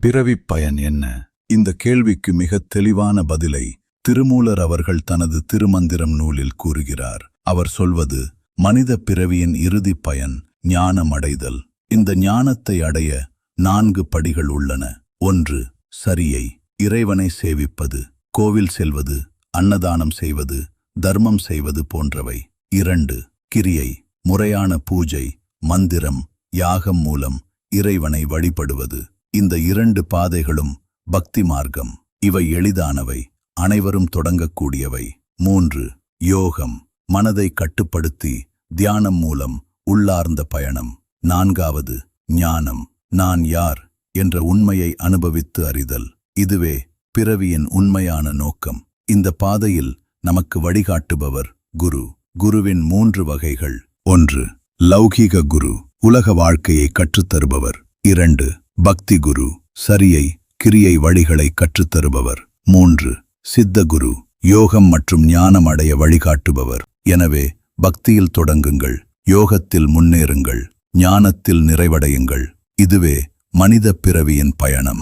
பிறவிப் பயன் என்ன? இந்த கேள்விக்கு மிகத் தெளிவான பதிலை திருமூலர் அவர்கள் தனது திருமந்திரம் நூலில் கூறுகிறார். அவர் சொல்வது, மனித பிறவியின் இறுதிப் பயன் ஞானம் அடைதல். இந்த ஞானத்தை அடைய 4 படிகள் உள்ளன. 1. சரியை, இறைவனை சேவிப்பது, கோவில் செல்வது, அன்னதானம் செய்வது, தர்மம் செய்வது போன்றவை. 2. கிரியை, முறையான பூஜை, மந்திரம், யாகம் மூலம் இறைவனை வழிபடுவது. இந்த 2 பாதைகளும் பக்தி மார்க்கம். இவை எளிதானவை, அனைவரும் தொடங்கக்கூடியவை. 3. யோகம், மனதை கட்டுப்படுத்தி தியானம் மூலம் உள்ளார்ந்த பயணம். 4. ஞானம், நான் யார் என்ற உண்மையை அனுபவித்து அறிதல். இதுவே பிறவியின் உண்மையான நோக்கம். இந்த பாதையில் நமக்கு வழிகாட்டுபவர் குரு. குருவின் 3 வகைகள். 1. லௌகீக குரு, உலக வாழ்க்கையை கற்றுத்தருபவர். 2. பக்தி குரு, சரியை, கிரியை வழிகளை கற்றுத்தருபவர். 3. சித்த குரு, யோகம் மற்றும் ஞானம் அடைய வழிகாட்டுபவர். எனவே பக்தியில் தொடங்குங்கள், யோகத்தில் முன்னேறுங்கள், ஞானத்தில் நிறைவடையுங்கள். இதுவே மனித பிறவியின் பயணம்.